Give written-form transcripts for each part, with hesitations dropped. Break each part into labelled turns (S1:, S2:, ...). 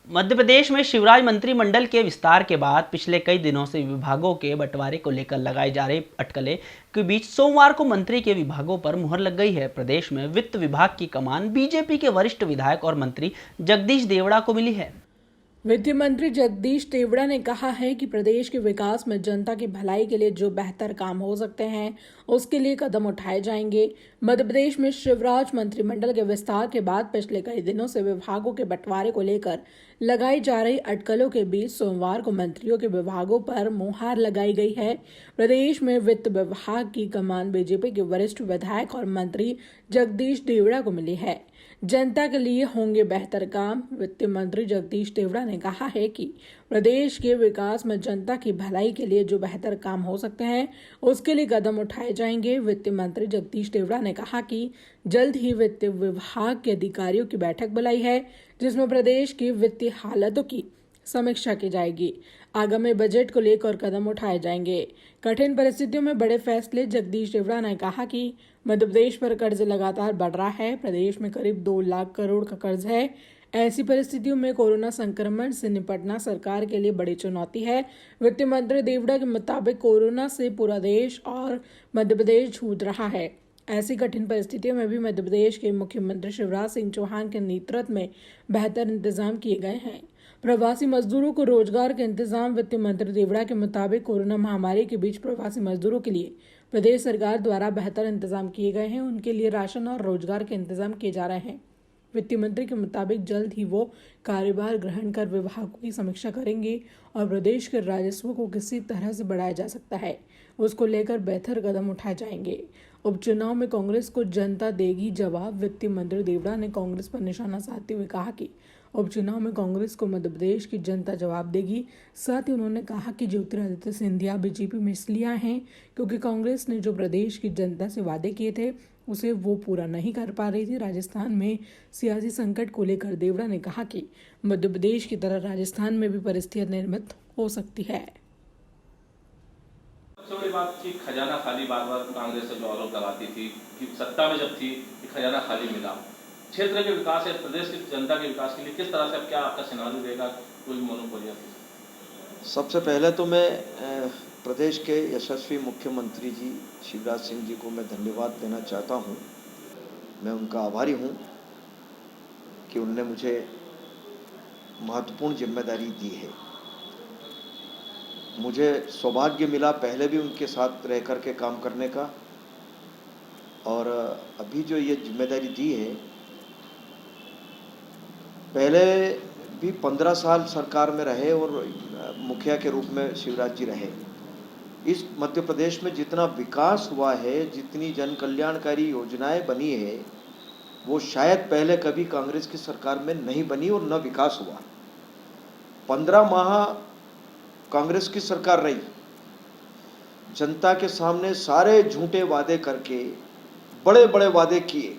S1: मध्य प्रदेश में शिवराज मंत्रिमंडल के विस्तार के बाद पिछले कई दिनों से विभागों के बंटवारे को लेकर लगाई जा रही अटकलें के बीच सोमवार को मंत्री के विभागों पर मुहर लग गई है। प्रदेश में वित्त विभाग की कमान बीजेपी के वरिष्ठ विधायक और मंत्री जगदीश देवड़ा को मिली है।
S2: वित्त मंत्री जगदीश देवड़ा ने कहा है कि प्रदेश के विकास में जनता की भलाई के लिए जो बेहतर काम हो सकते हैं उसके लिए कदम उठाए जाएंगे। मध्य प्रदेश में शिवराज मंत्रिमंडल के विस्तार के बाद पिछले कई दिनों से विभागों के बंटवारे को लेकर लगाई जा रही अटकलों के बीच सोमवार को मंत्रियों के विभागों पर मुहर लगाई गई है। प्रदेश में वित्त विभाग की कमान बीजेपी के वरिष्ठ विधायक और मंत्री जगदीश देवड़ा को मिली है। जनता के लिए होंगे बेहतर काम। वित्त मंत्री जगदीश देवड़ा ने कहा है कि प्रदेश के विकास में जनता की भलाई के लिए जो बेहतर काम हो सकते हैं उसके लिए कदम उठाए जाएंगे। वित्त मंत्री जगदीश देवड़ा ने कहा कि जल्द ही वित्त विभाग के अधिकारियों की बैठक बुलाई है जिसमें प्रदेश की वित्तीय हालतों की समीक्षा की जाएगी। आगामी बजट को लेकर कदम उठाए जाएंगे। कठिन परिस्थितियों में बड़े फैसले। जगदीश देवड़ा ने कहा कि मध्य प्रदेश पर कर्ज लगातार बढ़ रहा है। प्रदेश में करीब 2 लाख करोड़ का कर्ज है। ऐसी परिस्थितियों में कोरोना संक्रमण से निपटना सरकार के लिए बड़ी चुनौती है। वित्त मंत्री देवड़ा के मुताबिक कोरोना से पूरा देश और मध्य प्रदेश जूझ रहा है। ऐसी कठिन परिस्थितियों में भी मध्य प्रदेश के मुख्यमंत्री शिवराज सिंह चौहान के नेतृत्व में बेहतर इंतजाम किए गए हैं। प्रवासी मजदूरों को रोजगार के इंतजाम। वित्त मंत्री देवड़ा के मुताबिक कोरोना महामारी के बीच प्रवासी मजदूरों के लिए प्रदेश सरकार द्वारा बेहतर इंतजाम किए गए हैं। उनके लिए राशन और रोजगार के इंतजाम किए जा रहे हैं। वित्त मंत्री के मुताबिक जल्द ही वो कार्यभार ग्रहण कर विभागों की समीक्षा करेंगे और प्रदेश के राजस्व को किसी तरह से बढ़ाया जा सकता है उसको लेकर बेहतर कदम उठाए जाएंगे। उपचुनाव में कांग्रेस को जनता देगी जवाब। वित्त मंत्री देवड़ा ने कांग्रेस पर निशाना साधते हुए कहा कि उपचुनाव में कांग्रेस को मध्य प्रदेश की जनता जवाब देगी। साथ ही उन्होंने कहा कि ज्योतिरादित्य सिंधिया बीजेपी में इसलिए आए हैं क्योंकि कांग्रेस ने जो प्रदेश की जनता से वादे किए थे उसे वो पूरा नहीं कर पा रही थी। राजस्थान में सियासी संकट को लेकर देवड़ा ने कहा कि मध्य प्रदेश की तरह राजस्थान में भी परिस्थितियां निर्मित हो सकती है।
S3: सबसे बड़ी बात थी खजाना खाली। बार बार कांग्रेस जो आरोप लगाती थी कि सत्ता में जब थी कि खजाना खाली मिला। क्षेत्र के विकास या प्रदेश की जनता के विकास के लिए किस तरह से अब क्या आपका सिनारियो रहेगा? कोई मोनोपोली?
S4: सबसे पहले तो मैं प्रदेश के यशस्वी मुख्यमंत्री जी शिवराज सिंह जी को मैं धन्यवाद देना चाहता हूं। मैं उनका आभारी हूं कि उनने मुझे महत्वपूर्ण जिम्मेदारी दी है। मुझे सौभाग्य मिला पहले भी उनके साथ रह कर के काम करने का, और अभी जो ये जिम्मेदारी दी है, पहले भी 15 साल सरकार में रहे और मुखिया के रूप में शिवराज जी रहे। इस मध्य प्रदेश में जितना विकास हुआ है, जितनी जन कल्याणकारी योजनाएं बनी है, वो शायद पहले कभी कांग्रेस की सरकार में नहीं बनी और न विकास हुआ। 15 माह कांग्रेस की सरकार रही। जनता के सामने सारे झूठे वादे करके बड़े बड़े वादे किए।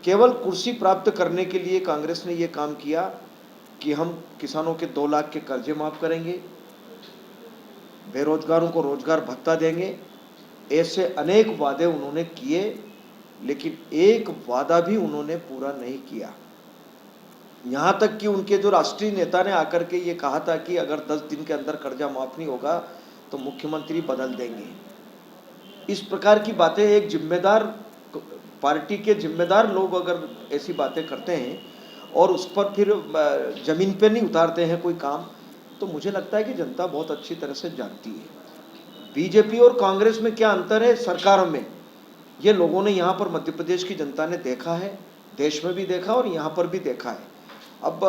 S4: केवल कुर्सी प्राप्त करने के लिए कांग्रेस ने यह काम किया कि हम किसानों के 2 लाख के कर्जे माफ करेंगे, बेरोजगारों को रोजगार भत्ता देंगे। ऐसे अनेक वादे उन्होंने किए, लेकिन एक वादा भी उन्होंने पूरा नहीं किया। यहां तक कि उनके जो राष्ट्रीय नेता ने आकर के ये कहा था कि अगर 10 दिन के अंदर कर्जा माफ नहीं होगा तो मुख्यमंत्री बदल देंगे। इस प्रकार की बातें एक जिम्मेदार पार्टी के जिम्मेदार लोग अगर ऐसी बातें करते हैं और उस पर फिर जमीन पे नहीं उतारते हैं कोई काम, तो मुझे लगता है कि जनता बहुत अच्छी तरह से जानती है। बीजेपी और कांग्रेस में क्या अंतर है सरकारों में, ये लोगों ने यहाँ पर मध्य प्रदेश की जनता ने देखा है, देश में भी देखा और यहाँ पर भी देखा है। अब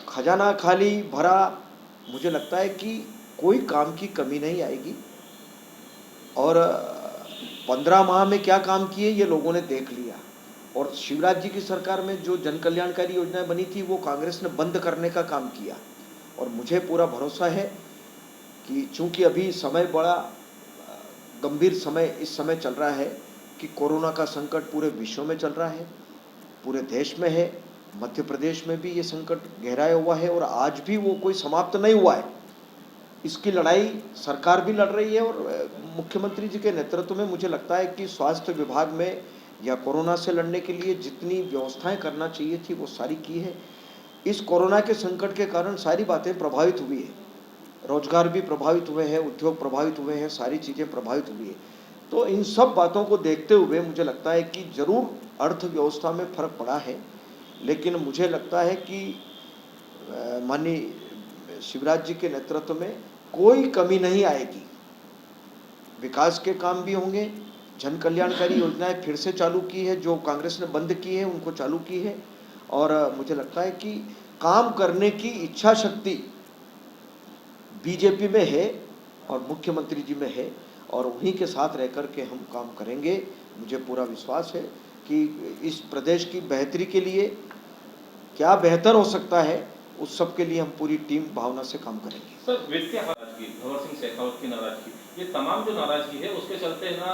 S4: खजाना खाली भरा, मुझे लगता है कि कोई काम की कमी नहीं आएगी। और 15 माह में क्या काम किए ये लोगों ने देख लिया। और शिवराज जी की सरकार में जो जन कल्याणकारी योजनाएं बनी थी वो कांग्रेस ने बंद करने का काम किया। और मुझे पूरा भरोसा है कि चूंकि अभी समय बड़ा गंभीर समय इस समय चल रहा है कि कोरोना का संकट पूरे विश्व में चल रहा है, पूरे देश में है, मध्य प्रदेश में भी ये संकट गहराया हुआ है और आज भी वो कोई समाप्त नहीं हुआ है। इसकी लड़ाई सरकार भी लड़ रही है और मुख्यमंत्री जी के नेतृत्व में मुझे लगता है कि स्वास्थ्य विभाग में या कोरोना से लड़ने के लिए जितनी व्यवस्थाएं करना चाहिए थी वो सारी की है। इस कोरोना के संकट के कारण सारी बातें प्रभावित हुई है, रोजगार भी प्रभावित हुए हैं, उद्योग प्रभावित हुए हैं, सारी चीज़ें प्रभावित हुई है। तो इन सब बातों को देखते हुए मुझे लगता है कि जरूर अर्थव्यवस्था में फर्क पड़ा है, लेकिन मुझे लगता है कि माननीय शिवराज जी के नेतृत्व में कोई कमी नहीं आएगी। विकास के काम भी होंगे, जन कल्याणकारी योजनाएं फिर से चालू की है, जो कांग्रेस ने बंद की है उनको चालू की है। और मुझे लगता है कि काम करने की इच्छा शक्ति बीजेपी में है और मुख्यमंत्री जी में है, और उन्हीं के साथ रह कर के हम काम करेंगे। मुझे पूरा विश्वास है कि इस प्रदेश की बेहतरी के लिए क्या बेहतर हो सकता है, उस सब के लिए हम पूरी टीम भावना से काम करेंगे।
S3: सर, वित्तीय नाराजगी, भंवर सिंह शेखावत की नाराजगी, ये तमाम जो नाराजगी है उसके चलते ना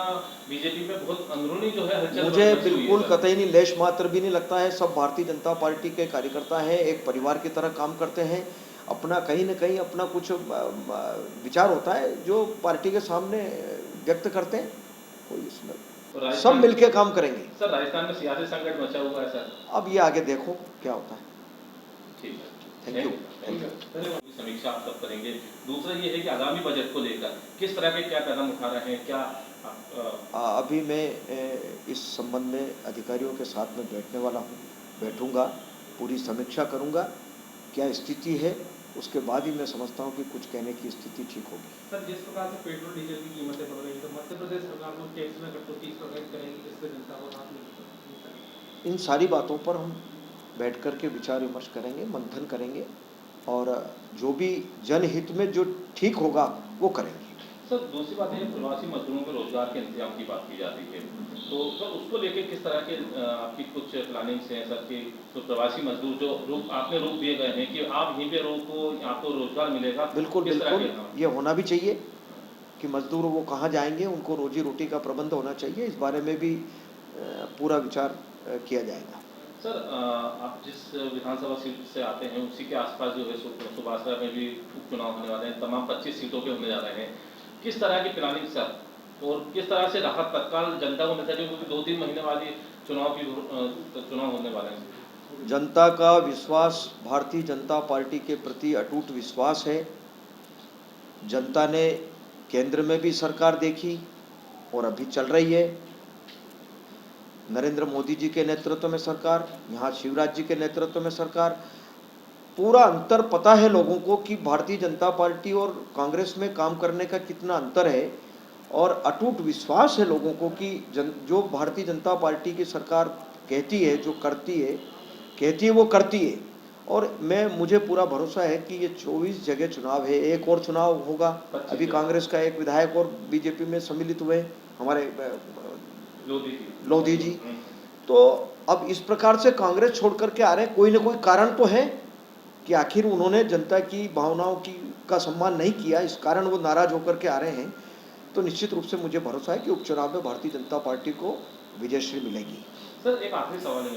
S3: बीजेपी में बहुत अंदरूनी जो है हलचल
S4: मुझे
S3: मची हुई है,
S4: बिल्कुल
S3: सर।
S4: कतई नहीं, लेश मात्र भी नहीं लगता है। सब भारतीय जनता पार्टी के कार्यकर्ता हैं, एक परिवार की तरह काम करते हैं। अपना कहीं न कहीं अपना कुछ विचार होता है जो पार्टी के सामने व्यक्त करते हैं, कोई
S3: तो
S4: इसमें सब
S3: राजस्थान-
S4: मिलके काम करेंगे।
S3: सर, राजस्थान में सियासी संकट मचा हुआ है सर।
S4: अब ये आगे देखो क्या होता है।
S3: ठीक है,
S4: थैंक यू।
S3: धन्यवाद। समीक्षा आप सब करेंगे। दूसरा ये है कि आगामी बजट को लेकर किस तरह के क्या कदम उठा रहे हैं, क्या
S4: अभी मैं इस संबंध में अधिकारियों के साथ में बैठने वाला हूँ, बैठूंगा, पूरी समीक्षा करूंगा क्या स्थिति है, उसके बाद ही मैं समझता हूँ कि कुछ कहने की स्थिति ठीक होगी।
S5: सर, जिस प्रकार से पेट्रोल डीजल की कीमतें बढ़ रही हैं, तो मध्य प्रदेश सरकार को टैक्स में कटौती करेगी, जिससे जनता को राहत मिलेगी।
S4: इन सारी बातों पर हम बैठ कर के विचार विमर्श करेंगे, मंथन करेंगे, और जो भी जनहित में जो ठीक होगा वो करेंगे।
S3: सर, दूसरी बात है, प्रवासी मजदूरों के रोजगार के इंतजाम की बात की जाती है, तो सर उसको लेकर किस तरह के आपकी कुछ प्लानिंग्स हैं सर, कि तो प्रवासी मजदूर जो आपने रोक दिए गए हैं कि आप यहीं पे रोको, आपको रोजगार मिलेगा?
S4: बिल्कुल
S3: किस तरह
S4: बिल्कुल,
S3: के-
S4: ये होना भी चाहिए कि मजदूर वो कहाँ जाएंगे, उनको रोजी रोटी का प्रबंध होना चाहिए। इस बारे में भी पूरा विचार किया जाएगा।
S3: सर, आप जिस विधानसभा सीट से आते हैं उसी के आसपास जो है सुभाषरा में भी उपचुनाव होने वाले हैं, तमाम 25 सीटों पे होने जा रहे हैं। किस तरह की प्लानिंग सर, और किस तरह से राहत तत्काल जनता को मिलता है, क्योंकि 2-3 महीने बाद ही चुनाव होने वाले हैं?
S4: जनता का विश्वास भारतीय जनता पार्टी के प्रति अटूट विश्वास है। जनता ने केंद्र में भी सरकार देखी और अभी चल रही है, नरेंद्र मोदी जी के नेतृत्व में सरकार, यहाँ शिवराज जी के नेतृत्व में सरकार। पूरा अंतर पता है लोगों को कि भारतीय जनता पार्टी और कांग्रेस में काम करने का कितना अंतर है, और अटूट विश्वास है लोगों को कि जो भारतीय जनता पार्टी की सरकार कहती है, जो करती है वो करती है। और मुझे पूरा भरोसा है कि ये 24 जगह चुनाव है, एक और चुनाव होगा। अभी कांग्रेस का एक विधायक और बीजेपी में सम्मिलित हुए, हमारे लोधी जी। तो अब इस प्रकार से कांग्रेस छोड़ करके आ रहे हैं, कोई ना कोई कारण तो है कि आखिर उन्होंने जनता की भावनाओं का सम्मान नहीं किया, इस कारण वो नाराज होकर के आ रहे हैं। तो निश्चित रूप से मुझे भरोसा है कि उपचुनाव में भारतीय जनता पार्टी को विजयश्री मिलेगी।
S3: सर, एक आखिरी सवाल है।